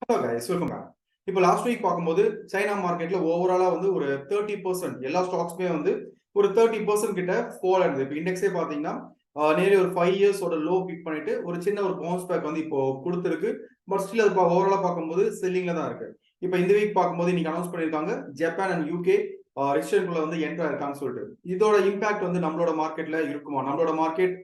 Hello guys, welcome back. இப்போ last week பார்க்கும்போது China மார்க்கெட்ல ஓவராலா வந்து ஒரு 30% எல்லா ஸ்டாக்ஸ்மே வந்து ஒரு 30% கிட்ட ஃபால் ஆகுது. இப்போ இண்டெக்ஸே பார்த்தீங்கன்னா நேரே ஒரு 5 இயர்ஸோட லோ பிக் பண்ணிட்டு ஒரு சின்ன ஒரு பவுன்ஸ் பேக் வந்து இப்போ கொடுத்துருக்கு. பட் ஸ்டில் அது ஓவராலா பார்க்கும்போது செல்லிங்ல தான் இருக்கு. இப்போ இந்த வீக் பார்க்கும்போது இன்னைக்கு அனௌன்ஸ் பண்ணியிருக்காங்க ஜப்பான் அண்ட் யூகே ரெசிஸ்டன்ட்குள்ள வந்து என்டர் ஆயிருக்கான்னு சொல்லிட்டு. இதோட இம்பாக்ட் வந்து நம்மளோட மார்க்கெட்ல இருக்குமா? நம்மளோட மார்க்கெட்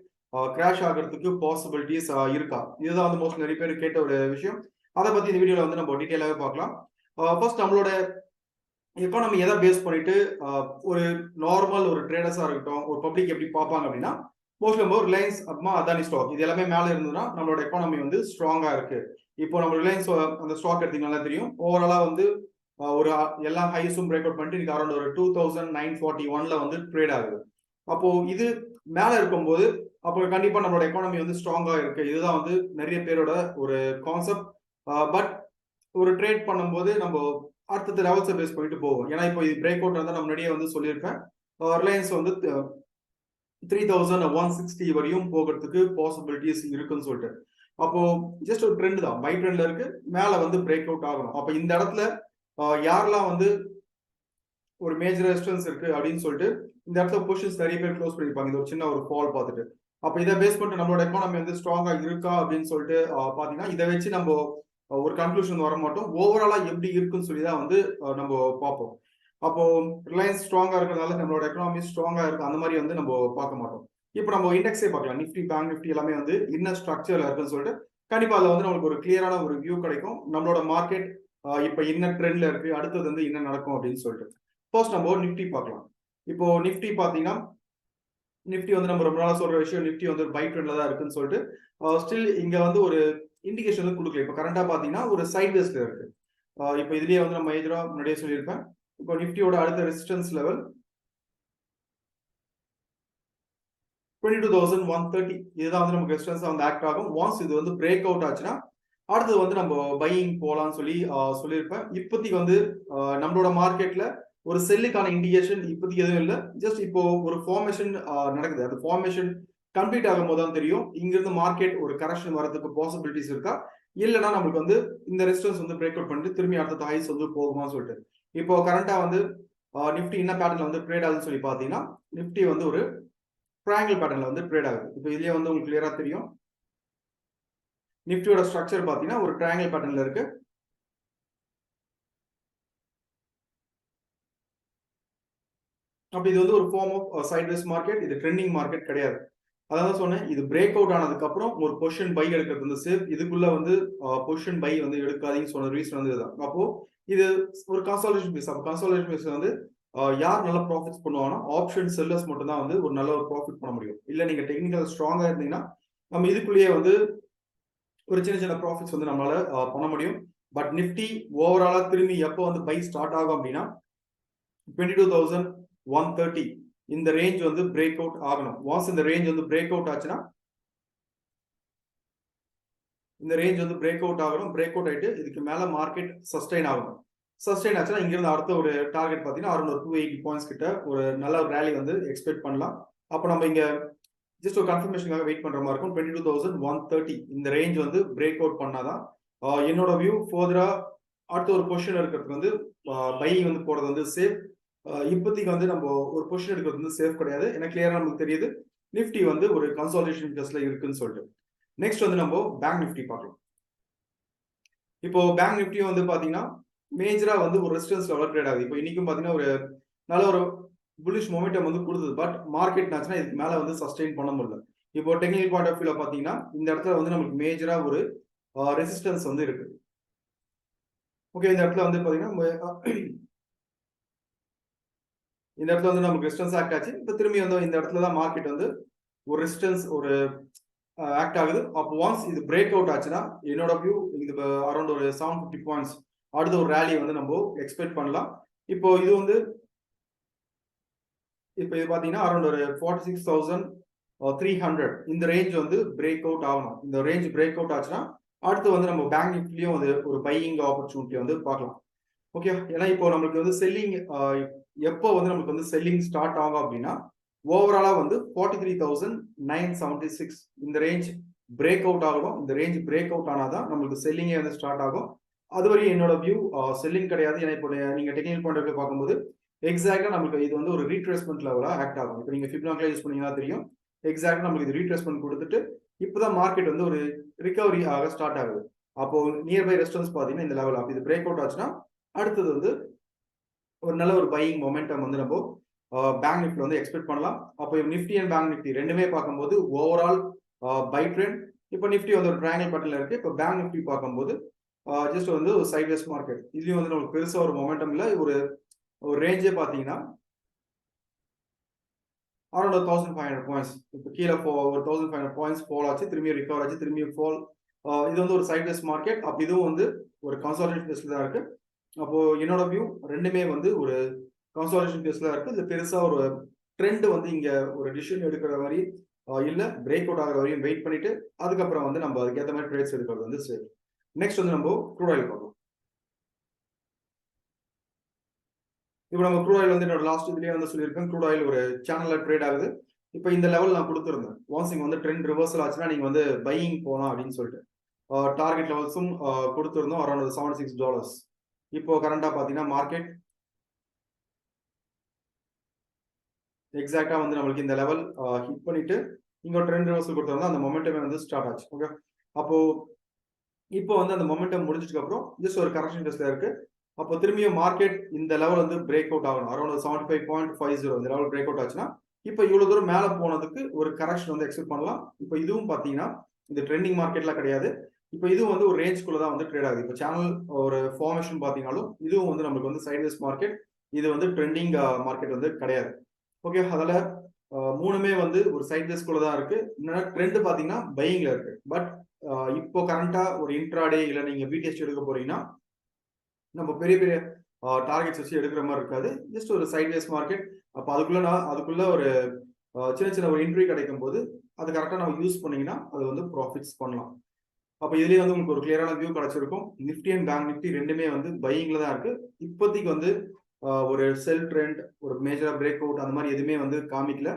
கிராஷ் ஆகிறதுக்கு பாசிபிலிட்டிஸ் இருக்கா? இதுதான் வந்து மோஸ்ட் நிறைய பேர் கேட்ட ஒரு விஷயம். அதை பத்தி இந்த வீடியோல வந்து நம்ம டீடைலாவே பார்க்கலாம். ஃபர்ஸ்ட் நம்மளோட எக்கானமி எதை பேஸ் பண்ணிட்டு ஒரு நார்மல் ஒரு ட்ரேடர்ஸா இருக்கட்டும், ஒரு பப்ளிக் எப்படி பார்ப்பாங்க அப்படின்னா, மோஸ்ட்லி நம்ம ரிலையன்ஸ் அப்புறமா அதானி ஸ்டாக் இது எல்லாமே மேல இருந்ததுன்னா நம்மளோட எக்கானமி வந்து ஸ்ட்ராங்கா இருக்கு. இப்போ நம்ம ரிலையன்ஸ் அந்த ஸ்டாக் எடுத்தீங்கன்னா தெரியும். ஓவராலா வந்து ஒரு எல்லா ஹைஸும் பிரேக் அவுட் பண்ணிட்டு இன்னைக்கு அரௌண்ட் ஒரு 2941ல வந்து ட்ரேட் ஆகுது. அப்போ இது மேல இருக்கும்போது அப்போ கண்டிப்பா நம்மளோட எக்கானமி வந்து ஸ்ட்ராங்கா இருக்கு. இதுதான் வந்து நிறைய பேரோட ஒரு கான்செப்ட். பட் ஒரு ட்ரேட் பண்ணும்போது நம்ம அடுத்த லெவல்ஸை பேஸ் பண்ணிட்டு போவோம். ஏன்னா இப்போ இது பிரேக் அவுட் வந்து நான் முன்னாடியே வந்து சொல்லியிருப்பேன். ரிலையன்ஸ் வந்து 3160 வரையும் போகிறதுக்கு பாசிபிலிட்டிஸ் இருக்குன்னு சொல்லிட்டு. அப்போ ஜஸ்ட் ஒரு ட்ரெண்ட் தான், பை ட்ரெண்ட்ல இருக்கு, மேல வந்து பிரேக் அவுட் ஆகணும். அப்ப இந்த இடத்துல யாரெல்லாம் வந்து ஒரு மேஜர் ரெசிஸ்டன்ஸ் இருக்கு அப்படின்னு சொல்லிட்டு இந்த இடத்துல பொசிஷன்ஸ் நிறைய பேர் க்ளோஸ் பண்ணிருப்பாங்க. இது ஒரு சின்ன ஒரு ஃபால் பார்த்துட்டு. அப்ப இதை பேஸ் பண்ணிட்டு நம்மளோட எக்கானமி வந்து ஸ்ட்ராங்கா இருக்கா அப்படின்னு சொல்லிட்டு பாத்தீங்கன்னா இதை வச்சு நம்ம ஒரு கன்க்ளூஷன் வர மாட்டோம். ஓவராலா எப்படி இருக்குன்னு சொல்லி தான் வந்து நம்ம பார்ப்போம். அப்போ ரிலையன்ஸ் ஸ்ட்ராங்கா இருக்கிறதால நம்மளோட எக்கனாமி ஸ்ட்ராங்கா இருக்கு அந்த மாதிரி வந்து நம்ம பார்க்க மாட்டோம். இப்போ நம்ம இண்டெக்ஸே பார்க்கலாம். நிஃப்டி, பேங்க் நிஃப்டி எல்லாமே வந்து என்ன ஸ்ட்ரக்சர்ல இருக்குன்னு சொல்லிட்டு கண்டிப்பா அதுல வந்து நம்மளுக்கு ஒரு கிளியரான ஒரு வியூ கிடைக்கும். நம்மளோட மார்க்கெட் இப்ப என்ன ட்ரெண்ட்ல இருக்கு, அடுத்தது வந்து என்ன நடக்கும் அப்படின்னு சொல்லிட்டு. ஃபர்ஸ்ட் நம்ம நிஃப்டி பார்க்கலாம். இப்போ நிஃப்டி பாத்தீங்கன்னா நிஃப்டி வந்து நம்ம ரொம்ப நாளா சொல்ற விஷயம், நிஃப்டி வந்து பை ட்ரெண்ட்ல தான் இருக்குன்னு சொல்லிட்டு ஸ்டில் இங்க வந்து ஒரு இண்டிகேஷன் வந்து கொடுக்கல. இப்போ கரண்டா பாத்தீங்கன்னா ஒரு சைட் வேஸ்ல இருக்கு. இப்போ இதுலயே வந்து நம்ம மேஜரா முன்னாடியே சொல்லியிருப்பேன். இப்போ நிஃப்டியோட அடுத்த ரெசிஸ்டன்ஸ் லெவல் 22,130. இதுதான் வந்து நமக்கு ரெசிஸ்டன்ஸா வந்து ஆக்ட் ஆகும். ஒன்ஸ் இது வந்து பிரேக் அவுட் ஆச்சுன்னா அடுத்தது வந்து நம்ம பையிங் போலாம்னு சொல்லி சொல்லியிருப்பேன். இப்போதைக்கு வந்து நம்மளோட மார்க்கெட்ல ஒரு செல்லுக்கான இண்டிகேஷன் இப்போதைக்கு எதுவும் இல்லை. ஜஸ்ட் இப்போ ஒரு ஃபார்மேஷன் நடக்குது. அந்த ஃபார்மேஷன் கம்ப்ளீட் ஆகும் போது தான் தெரியும் இங்கிருந்து மார்க்கெட் ஒரு கரெக்ஷன் வரதுக்கு பாசிபிலிட்டிஸ் இருக்கா, இல்லைன்னா நமக்கு வந்து இந்த ரெசிஸ்டன்ஸ் வந்து பிரேக் அவுட் பண்ணிட்டு திரும்பி அடுத்த ஹைஸ் வந்து போகுமான்னு சொல்லிட்டு. இப்போ கரண்டா வந்து நிஃப்டி என்ன பேட்டர்ல வந்து ட்ரேட் ஆகுதுன்னு சொல்லி பாத்தீங்கன்னா, நிஃப்டி வந்து ஒரு ட்ரையாங்கிள் பேட்டர்ல வந்து ட்ரேட் ஆகுது. இப்போ இதுலயே வந்து உங்களுக்கு கிளியரா தெரியும். நிஃப்டியோட ஸ்ட்ரக்சர் பாத்தீங்கன்னா ஒரு ட்ரையாங்கிள் பேட்டர்ன்ல இருக்கு. அப்ப இது வந்து ஒரு ஃபார்ம் ஆஃப் சைட்வேஸ் மார்க்கெட். இது ட்ரெண்டிங் மார்க்கெட் கிடையாது. அதான் சொன்னேன், இது பிரேக் அவுட் ஆனதுக்கு அப்புறம் ஒரு பொசிஷன் பை எடுக்கிறது வந்து சேஃப். இதுக்குள்ள வந்து பொசிஷன் பை வந்து எடுக்காதீங்கன்னு சொன்ன ரீசன் வந்து இதுதான். அப்போ இது ஒரு கன்சாலிடேஷன் பேஸ். அப்போ கன்சாலிடேஷன் பேஸ் வந்து யார் நல்ல ப்ராஃபிட்ஸ் பண்ணுவாங்கன்னா ஆப்ஷன் செல்லர்ஸ் மட்டும் தான் வந்து ஒரு நல்ல ஒரு ப்ராஃபிட் பண்ண முடியும். இல்ல நீங்க டெக்னிக்கல் ஸ்ட்ராங்கா இருந்தீங்கன்னா நம்ம இதுக்குள்ளேயே வந்து ஒரு சின்ன சின்ன ப்ராஃபிட்ஸ் வந்து நம்மளால பண்ண முடியும். பட் நிஃப்டி ஓவராலா திரும்பி எப்போ வந்து பை ஸ்டார்ட் ஆகும் அப்படின்னா 22,130 இந்த ரேஞ்ச் வந்து பிரேக் அவுட் ஆகணும். வாஸ் இந்த ரேஞ்ச் வந்து பிரேக் அவுட் ஆச்சுன்னா இந்த ரேஞ்ச் வந்து பிரேக் அவுட் ஆகணும். பிரேக் அவுட் ஆயிட்டு இதுக்கு மேல மார்க்கெட் சஸ்டைன் ஆகணும். சஸ்டைன் ஆச்சுன்னா இங்கிருந்து அடுத்த ஒரு டார்கெட் பாத்தீங்கன்னா அரௌண்ட் 280 பாயிண்ட்ஸ் கிட்ட ஒரு நல்ல ரேலி வந்து எக்ஸ்பெக்ட் பண்ணலாம். அப்போ நம்ம இங்க ஜஸ்ட் ஒரு கன்ஃபர்மேஷனுக்காக வெயிட் பண்ற மாதிரி இருக்கும். 22,130 இந்த ரேஞ்ச் வந்து பிரேக் அவுட் பண்ணாதான் என்னோட வியூ ஃபர்தரா அடுத்த ஒரு பொசிஷன் இருக்கிறதுக்கு வந்து பை வந்து போறது வந்து சேஃப். இப்போதைக்கு வந்து நம்ம ஒரு பொசிஷன் எடுக்கிறது வந்து சேஃப் கிடையாது. எனக்கு கிளியரா நமக்கு தெரியுது நிஃப்டி வந்து ஒரு கன்சாலிடேஷன் டெஸ்ட்ல இருக்குன்னு சொல்லிட்டு. நெக்ஸ்ட் வந்து நம்ம பேங்க் நிஃப்டி பார்க்கலாம். இப்போ பேங்க் நிஃப்டியும் வந்து பாத்தீங்கன்னா மேஜரா வந்து ஒரு ரெசிஸ்டன்ஸ் லெவல் ட்ரேட் ஆகுது. இப்போ இன்னைக்கும் பாத்தீங்கன்னா ஒரு நல்ல ஒரு புல்லிஷ் மொமெண்டம் வந்து கொடுத்தது. பட் மார்க்கெட் நாச்சுன்னா இதுக்கு மேல வந்து சஸ்டெயின் பண்ண முடியல. இப்போ டெக்னிக்கல் பாயிண்ட் ஆஃப் வியூல பாத்தீங்கன்னா இந்த இடத்துல வந்து நமக்கு மேஜரா ஒரு ரெசிஸ்டன்ஸ் வந்து இருக்கு. ஓகே, இந்த இடத்துல வந்து பாத்தீங்கன்னா இந்த இடத்துல வந்து நமக்கு ரெசிஸ்டன்ஸ் ஆக்ட் ஆச்சு. இப்போ திரும்பி வந்து இந்த இடத்துல தான் மார்க்கெட் வந்து ஒரு ரெசிஸ்டன்ஸ் ஒரு ஆக்ட் ஆகுது. அப்போ ஒன்ஸ் இது பிரேக் அவுட் ஆச்சுன்னா என்னோட வியூ இது அரௌண்ட் ஒரு 750 பாயிண்ட்ஸ் அடுத்த ஒரு ரேலி வந்து நம்ம எக்ஸ்பெக்ட் பண்ணலாம். இப்போ இது வந்து இப்போ இது பாத்தீங்கன்னா அரௌண்ட் ஒரு 46,300 இந்த ரேஞ்ச் வந்து பிரேக் அவுட் ஆகணும். இந்த ரேஞ்ச் பிரேக் அவுட் ஆச்சுன்னா அடுத்து வந்து நம்ம பேங்க் நிஃப்டிலையும் வந்து ஒரு பையிங் ஆப்பர்ச்சுனிட்டி வந்து பார்க்கலாம். ஓகே, ஏன்னா இப்போ நம்மளுக்கு வந்து செல்லிங் எப்போ வந்து நமக்கு வந்து செல்லிங் ஸ்டார்ட் ஆகும் அப்படின்னா ஓவராலா வந்து 43,976 இந்த ரேஞ்ச் பிரேக் அவுட் ஆகணும். இந்த ரேஞ்ச் பிரேக் அவுட் ஆனாதான் நம்மளுக்கு செல்லிங்கே வந்து ஸ்டார்ட் ஆகும். அதுவரை என்னோட வியூ செல்லிங் கிடையாது. ஏன்னா இப்போ நீங்க டெக்னிக்கல் பாயிண்ட் ஆஃப் வியூ பார்க்கும்போது எக்ஸாக்டா நமக்கு இது வந்து ஒரு ரீட்ரேஸ்மெண்ட் லெவலா ஆக்ட் ஆகும். இப்போ நீங்க ஃபிப்னாக்ல யூஸ் பண்ணீங்கன்னா தெரியும். எக்ஸாக்டா நமக்கு இது ரீட்ரேஸ்மெண்ட் கொடுத்துட்டு இப்போதான் மார்க்கெட் வந்து ஒரு ரிகவரி ஆக ஸ்டார்ட் ஆகுது. அப்போ நியர்பை ரெஸ்டன்ஸ் பாத்தீங்கன்னா இந்த லெவல். அப்போ இது பிரேக் அவுட் ஆச்சுன்னா அடுத்தது வந்து ஒரு நல்ல ஒரு பையிங் மொமெண்டம் வந்து நம்ம பேங்க் நிஃப்டி வந்து எக்ஸ்பெக்ட் பண்ணலாம். அப்போ நிஃப்டி அண்ட் பேங்க் நிஃப்டி ரெண்டுமே பார்க்கும்போது ஓவரால் பை ட்ரெண்ட். இப்போ நிஃப்டி வந்து ஒரு ட்ரையாங்கிள் பேட்டர்ல இருக்கு. இப்போ பேங்க் நிஃப்டி பார்க்கும்போது ஜஸ்ட் வந்து ஒரு சைட்வேஸ் மார்க்கெட். இதுலயும் வந்து நமக்கு பெருசா ஒரு மொமெண்டம் இல்ல. ஒரு ரேஞ்சே பாத்தீங்கன்னா அரௌண்ட் 1500 பாயிண்ட்ஸ். இப்போ கீழே ஒரு 1500 பாயிண்ட்ஸ் ஃபால் ஆச்சு, திரும்பி ரிகவர் ஆச்சு, திரும்பி ஃபால். இது வந்து ஒரு சைட்வேஸ் மார்க்கெட். அப்போ இதுவும் வந்து ஒரு கன்சாலிடேஷன் பேஸ்ல தான் இருக்கு. அப்போ என்னோட வியூ ரெண்டுமே வந்து ஒரு கன்சாலிடேஷன் பேஸ்ல தான் இருக்கு. இது பெருசா ஒரு ட்ரெண்ட் வந்து இங்க ஒரு டிசிஷன் எடுக்கிற மாதிரி இல்ல. பிரேக் அவுட் ஆகிற வரையும் வெயிட் பண்ணிட்டு அதுக்கப்புறம் வந்து நம்ம அதுக்கேற்ற மாதிரி ட்ரேட்ஸ் எடுக்கிறது வந்து சரி. நெக்ஸ்ட் வந்து நம்ம க்ரூட் ஆயில் பார்க்கலாம். இப்போ நம்ம க்ரூட் ஆயில் வந்து என்னோட லாஸ்ட் இதுலயே வந்து சொல்லியிருக்கேன். க்ரூட் ஆயில் ஒரு சேனல்ல ட்ரேட் ஆகுது. இப்போ இந்த லெவல் நான் கொடுத்துருந்தேன். ஒன்ஸ் இங்க வந்து ட்ரெண்ட் ரிவர்சல் ஆச்சுன்னா நீங்க வந்து பையிங் போகலாம் அப்படின்னு சொல்லிட்டு டார்கெட் லெவல்ஸும் கொடுத்துருந்தோம் அரௌண்ட் $76. இப்போ கரண்டா பாத்தீங்கன்னா மார்க்கெட் எக்ஸாக்டா வந்து நம்மளுக்கு இந்த லெவல் ஹிட் பண்ணிட்டு இங்க ஒரு ட்ரெண்ட் ரிவர்சல் கொடுத்தோம்னா அந்த மொமெண்டமே வந்து ஸ்டார்ட் ஆச்சு. ஓகே, அப்போ இப்போ வந்து அந்த மொமெண்டம் முடிஞ்சதுக்கு அப்புறம் ஜஸ்ட் ஒரு கரெக்ஷன் டெஸ்ட்ல இருக்கு. அப்போ திரும்பியும் மார்க்கெட் இந்த லெவல் வந்து பிரேக் அவுட் ஆகணும். அரௌண்ட் 75.50 இந்த லெவல் பிரேக் அவுட் ஆச்சுன்னா இப்போ இவ்வளவு தூரம் மேல போனதுக்கு ஒரு கரெக்ஷன் வந்து எக்ஸ்பெக்ட் பண்ணலாம். இப்போ இதுவும் பாத்தீங்கன்னா இது ட்ரெண்டிங் மார்க்கெட்ல கிடையாது. இப்போ இதுவும் வந்து ஒரு ரேஞ்ச்குள்ள தான் வந்து ட்ரேட் ஆகுது. இப்போ சேனல் ஒரு ஃபார்மேஷன் பாத்தீங்கன்னாலும் இதுவும் வந்து நமக்கு வந்து சைட்வேஸ் மார்க்கெட். இது வந்து ட்ரெண்டிங் மார்க்கெட் வந்து கிடையாது. ஓகே, அதில் மூணுமே வந்து ஒரு சைட்வேஸ்குள்ள தான் இருக்கு. ட்ரெண்ட் பாத்தீங்கன்னா பையிங்ல இருக்கு. பட் இப்போ கரண்டா ஒரு இன்ட்ராடே இல்ல நீங்க பிடிஎஸ் எடுக்க போறீங்கன்னா நம்ம பெரிய பெரிய டார்கெட்ஸ் வச்சு எடுக்கிற மாதிரி இருக்காது. ஜஸ்ட் ஒரு சைட்வேஸ் மார்க்கெட். அப்போ அதுக்குள்ள ஒரு சின்ன சின்ன ஒரு என்ட்ரி கிடைக்கும் போது அது கரெக்டாக நம்ம யூஸ் பண்ணீங்கன்னா அது வந்து ப்ராஃபிட்ஸ் பண்ணலாம். அப்போ இதுலயே வந்து உங்களுக்கு ஒரு கிளியரான வியூ கிடைச்சிருக்கும். நிஃப்டி அண்ட் பேங்க் நிஃப்டி ரெண்டுமே வந்து பையிங்ல தான் இருக்கு. இப்போதைக்கு வந்து ஒரு செல் ட்ரெண்ட் ஒரு மேஜரா பிரேக் அவுட் அந்த மாதிரி எதுவுமே வந்து காமிக்கல.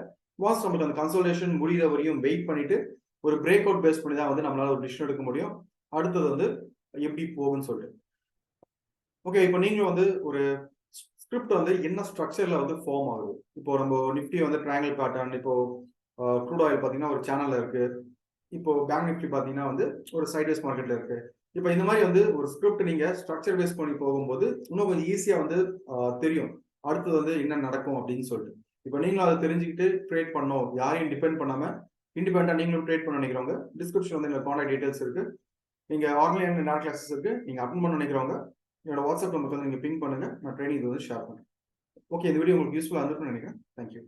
வாஸ் நமக்கு அந்த கன்சல்டேஷன் முடிகிற வரையும் வெயிட் பண்ணிட்டு ஒரு பிரேக் அவுட் பேஸ் பண்ணி தான் வந்து நம்மளால ஒரு டிசிஷன் எடுக்க முடியும். அடுத்தது வந்து எப்படி போகும்னு சொல்லிட்டு. ஓகே, இப்போ நீங்களும் வந்து ஒரு ஸ்கிரிப்ட் வந்து என்ன ஸ்ட்ரக்சர்ல வந்து ஃபார்ம் ஆகுது. இப்போ நம்ம நிஃப்டி வந்து ட்ரையாங்கிள் பேட்டர்ன். இப்போ க்ரூட் ஆயில் பார்த்தீங்கன்னா ஒரு சேனல்ல இருக்கு. இப்போ பேங்க் நிஃப்டி பார்த்தீங்கன்னா வந்து ஒரு சைட்வேஸ் மார்க்கெட்ல இருக்கு. இப்போ இந்த மாதிரி வந்து ஒரு ஸ்கிரிப்ட் நீங்க ஸ்ட்ரக்சர் பேஸ் பண்ணி போகும்போது இன்னும் கொஞ்சம் ஈஸியா வந்து தெரியும் அடுத்தது வந்து என்ன நடக்கும் அப்படின்னு சொல்லிட்டு. இப்போ நீங்களும் அதை தெரிஞ்சுக்கிட்டு ட்ரேட் பண்ணோம், யாரையும் டிபெண்ட் பண்ணாம இண்டிபெண்டா நீங்களும் ட்ரேட் பண்ண நினைக்கிறவங்க டிஸ்கிரிப்ஷன் வந்து என்னோட கான்டாக்ட் டீடைல்ஸ் இருக்கு. நீங்க ஆன்லைன் நேர கிளாஸஸ் இருக்கு. நீங்க அட்டன் பண்ண நினைக்கிறவங்க என்னோட வாட்ஸ்அப் நம்பருக்கு வந்து நீங்க பிங் பண்ணுங்க. நான் ட்ரைனிங் வந்து ஷேர் பண்ணுறேன். ஓகே, இந்த வீடியோ உங்களுக்கு யூஸ்ஃபுல்லாக இருந்திருக்கும்னு நினைக்கிறேன். தேங்க்யூ.